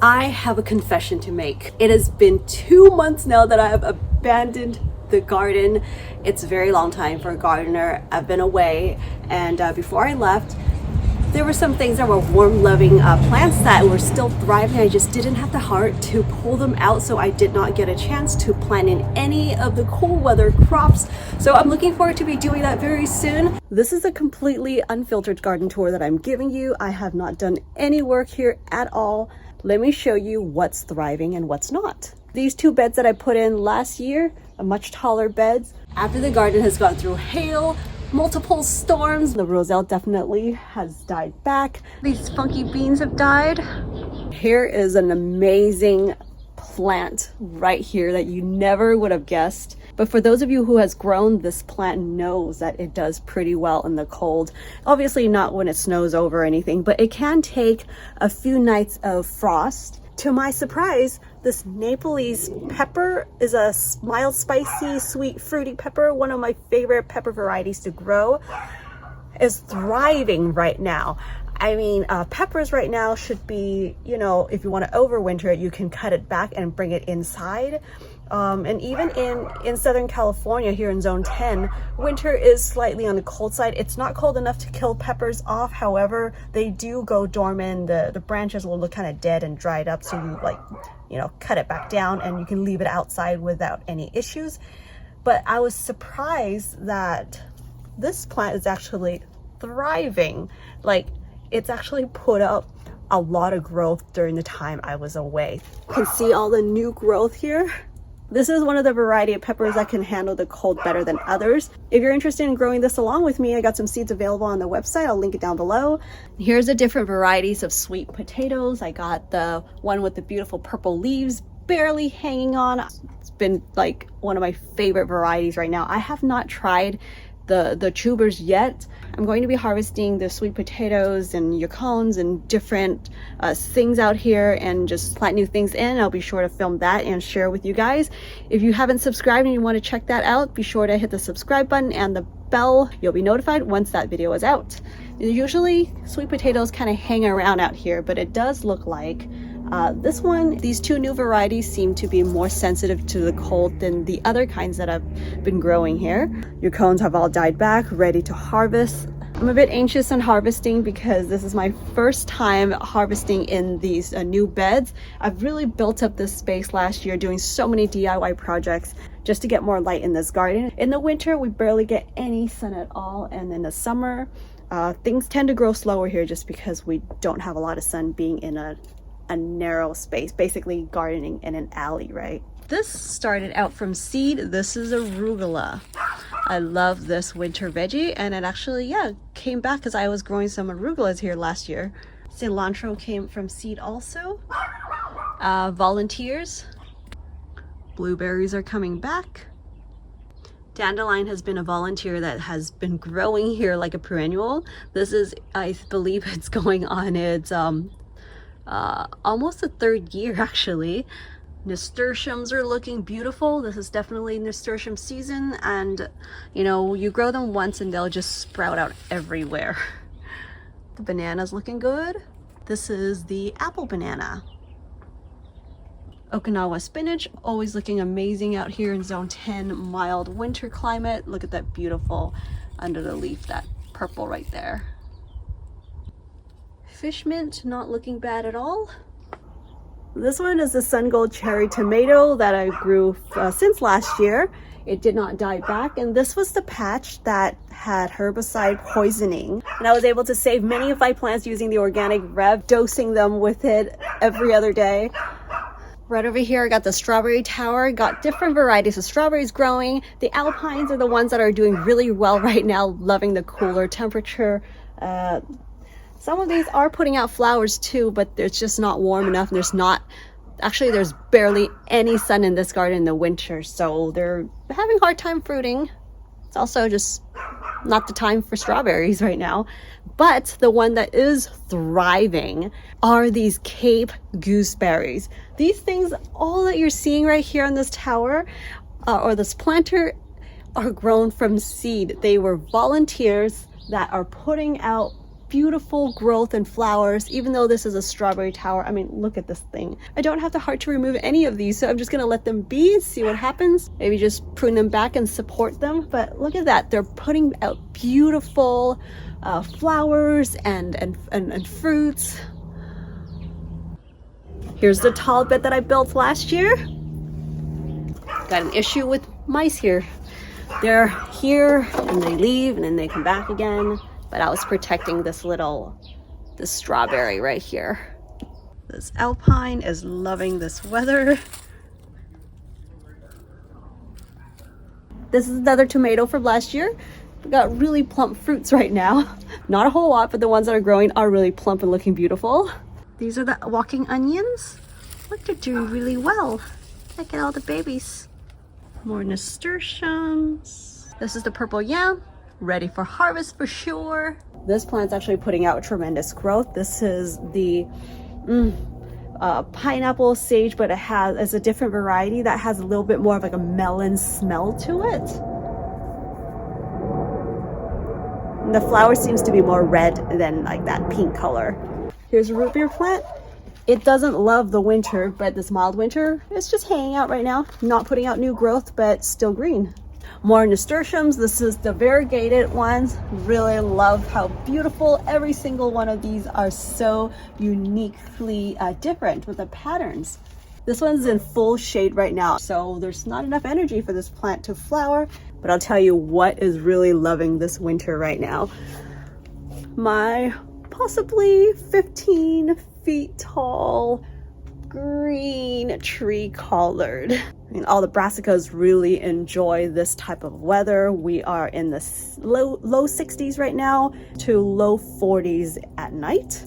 I have a confession to make. It has been 2 months now that I have abandoned the garden. It's a very long time for a gardener. I've been away, and before I left, there were some things that were warm loving plants that were still thriving. I just didn't have the heart to pull them out, so I did not get a chance to plant in any of the cool weather crops. So I'm looking forward to be doing that very soon. This is a completely unfiltered garden tour that I'm giving you. I have not done any work here at all. Let me show you what's thriving and what's not. These 2 beds that I put in last year are much taller beds. After the garden has gone through hail, multiple storms, the roselle definitely has died back. These funky beans have died. Here is an amazing plant right here that you never would have guessed. But for those of you who has grown this plant knows that it does pretty well in the cold. Obviously not when it snows over or anything, but it can take a few nights of frost. To my surprise, this Nepalese pepper is a mild, spicy, sweet, fruity pepper. One of my favorite pepper varieties to grow, is thriving right now. I mean, peppers right now should be, you know, if you want to overwinter it, you can cut it back and bring it inside. And even in Southern California, here in zone 10, winter is slightly on the cold side. It's not cold enough to kill peppers off. However, they do go dormant. The branches will look kind of dead and dried up. So you cut it back down and you can leave it outside without any issues. But I was surprised that this plant is actually thriving. Like, it's actually put up a lot of growth during the time I was away. You can see all the new growth here. This is one of the variety of peppers that can handle the cold better than others. If you're interested in growing this along with me, I got some seeds available on the website. I'll link it down below. Here's the different varieties of sweet potatoes. I got the one with the beautiful purple leaves barely hanging on. It's been like one of my favorite varieties right now. I have not tried the tubers yet. I'm going to be harvesting the sweet potatoes and yacons and different things out here and just plant new things in. I'll be sure to film that and share with you guys. If you haven't subscribed and you want to check that out, be sure to hit the subscribe button and the bell. You'll be notified once that video is out. Usually sweet potatoes kind of hang around out here, but it does look like these 2 new varieties seem to be more sensitive to the cold than the other kinds that I've been growing here. Your cones have all died back, ready to harvest. I'm a bit anxious on harvesting because this is my first time harvesting in these new beds. I've really built up this space last year doing so many DIY projects just to get more light in this garden. In the winter, we barely get any sun at all, and in the summer, things tend to grow slower here just because we don't have a lot of sun being in a narrow space, basically gardening in an alley, right? This started out from seed. This is arugula. I love this winter veggie, and it actually, came back because I was growing some arugulas here last year. Cilantro came from seed also. Volunteers. Blueberries are coming back. Dandelion has been a volunteer that has been growing here like a perennial. This is, I believe it's going on its almost the 3rd year actually. Nasturtiums are looking beautiful. This is definitely nasturtium season, and you grow them once and they'll just sprout out everywhere. The banana's looking good. This is the apple banana. Okinawa spinach, always looking amazing out here in zone 10, mild winter climate. Look at that beautiful under the leaf, that purple right there. Fish mint, not looking bad at all. This one is the sun gold cherry tomato that I grew since last year. It did not die back, and this was the patch that had herbicide poisoning, and I was able to save many of my plants using the organic Rev, dosing them with it every other day. Right over here I got the strawberry tower. Got different varieties of strawberries growing. The alpines are the ones that are doing really well right now, loving the cooler temperature. Some of these are putting out flowers too, but it's just not warm enough. And there's barely any sun in this garden in the winter, so they're having a hard time fruiting. It's also just not the time for strawberries right now. But the one that is thriving are these Cape gooseberries. These things, all that you're seeing right here on this tower or this planter, are grown from seed. They were volunteers that are putting out beautiful growth and flowers. Even though this is a strawberry tower, I mean, look at this thing. I don't have the heart to remove any of these, so I'm just gonna let them be, see what happens. Maybe just prune them back and support them. But look at that, they're putting out beautiful flowers and fruits. Here's the tall bed that I built last year. Got an issue with mice here. They're here and they leave and then they come back again. But I was protecting this strawberry right here. This alpine is loving this weather. This is another tomato from last year. We got really plump fruits right now. Not a whole lot, but the ones that are growing are really plump and looking beautiful. These are the walking onions. Look, they're doing really well. Look at all the babies. More nasturtiums. This is the purple yam. Ready for harvest for sure. This plant's actually putting out tremendous growth. This is the pineapple sage, but it's a different variety that has a little bit more of like a melon smell to it. And the flower seems to be more red than like that pink color. Here's a root beer plant. It doesn't love the winter, but this mild winter, it's just hanging out right now, not putting out new growth, but still green. More nasturtiums. This is the variegated ones. Really love how beautiful every single one of these are, so uniquely different with the patterns. This one's in full shade right now, so there's not enough energy for this plant to flower. But I'll tell you what is really loving this winter right now. My possibly 15 feet tall green tree collard. I mean, all the brassicas really enjoy this type of weather. We are in the low 60s right now to low 40s at night.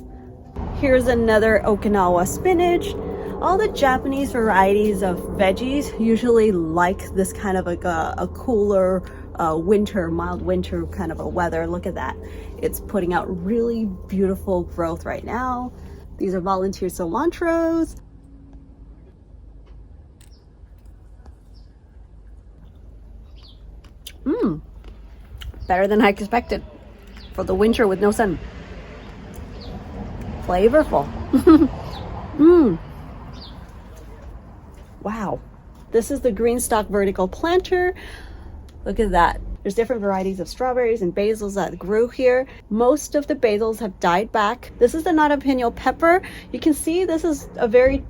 Here's another Okinawa spinach. All the Japanese varieties of veggies usually like this kind of like a cooler winter, mild winter kind of a weather. Look at that. It's putting out really beautiful growth right now. These are volunteer cilantros. Better than I expected for the winter with no sun. Flavorful. Wow. This is the GreenStalk vertical planter. Look at that. There's different varieties of strawberries and basils that grew here. Most of the basils have died back. This is the Nepalese pepper. You can see this is a very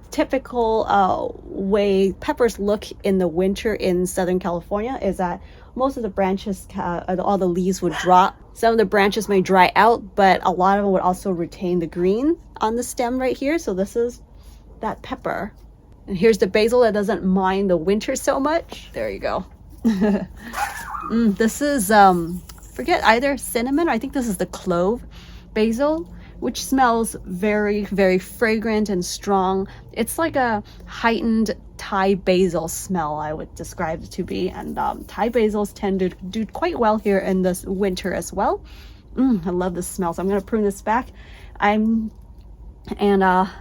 typical way peppers look in the winter in Southern California, is that most of the branches, all the leaves would drop. Some of the branches may dry out, but a lot of them would also retain the green on the stem right here. So this is that pepper. And here's the basil that doesn't mind the winter so much. There you go. This is, forget either cinnamon, or I think this is the clove basil, which smells very, very fragrant and strong. It's like a heightened Thai basil smell, I would describe it to be. And Thai basils tend to do quite well here in this winter as well. I love this smell. So I'm going to prune this back and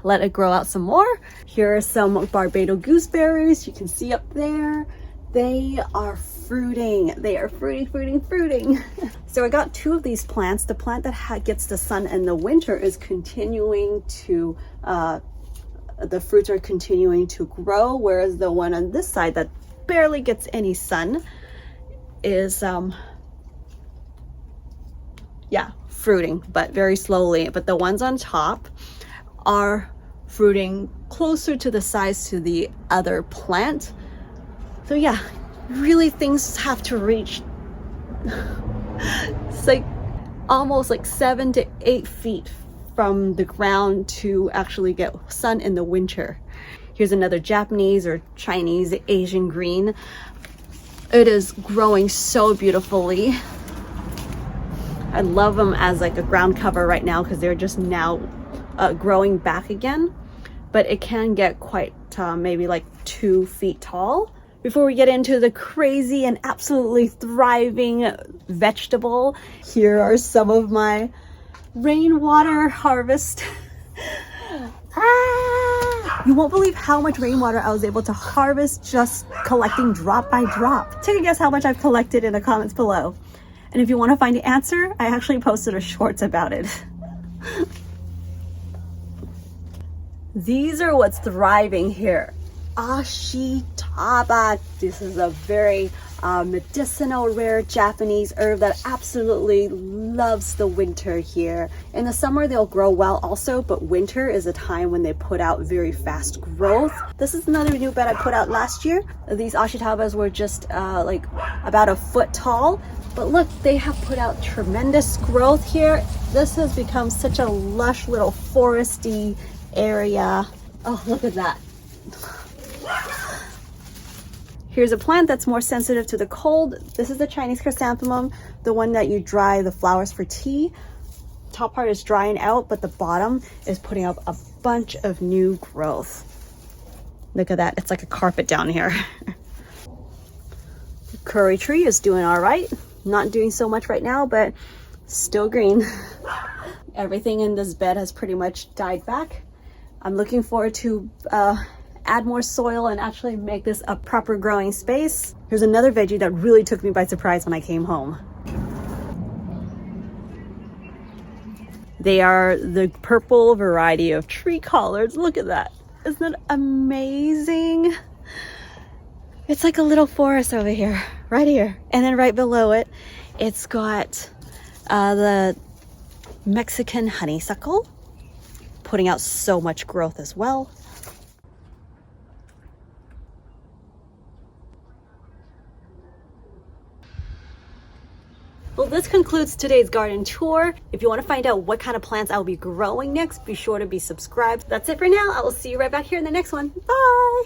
let it grow out some more. Here are some Barbado gooseberries. You can see up there. They are fruiting. They are fruiting. So I got two of these plants. The plant that gets the sun in the winter is continuing to, the fruits are continuing to grow, whereas the one on this side that barely gets any sun is, fruiting, but very slowly. But the ones on top are fruiting closer to the size to the other plant. So yeah, really things have to reach, it's like almost like 7 to 8 feet from the ground to actually get sun in the winter. Here's another Japanese or Chinese Asian green. It is growing so beautifully. I love them as like a ground cover right now because they're just now growing back again, but it can get quite maybe like 2 feet tall. Before we get into the crazy and absolutely thriving vegetable, here are some of my rainwater harvest. You won't believe how much rainwater I was able to harvest just collecting drop by drop. Take a guess how much I've collected in the comments below. And if you want to find the answer, I actually posted a shorts about it. These are what's thriving here. Ashitaba. This is a very medicinal, rare Japanese herb that absolutely loves the winter here. In the summer, they'll grow well also, but winter is a time when they put out very fast growth. This is another new bed I put out last year. These ashitabas were just like about a foot tall, but look, they have put out tremendous growth here. This has become such a lush little foresty area. Oh, look at that. Here's a plant that's more sensitive to the cold. This is the Chinese chrysanthemum, the one that you dry the flowers for tea. Top part is drying out, but the bottom is putting up a bunch of new growth. Look at that, it's like a carpet down here. The curry tree is doing all right. Not doing so much right now, but still green. Everything in this bed has pretty much died back. I'm looking forward to add more soil and actually make this a proper growing space. Here's another veggie that really took me by surprise when I came home. They are the purple variety of tree collards. Look at that. Isn't that amazing? It's like a little forest over here, right here. And then right below it, it's got the Mexican honeysuckle, putting out so much growth as well. Well, this concludes today's garden tour. If you want to find out what kind of plants I'll be growing next, be sure to be subscribed. That's it for now. I will see you right back here in the next one. Bye!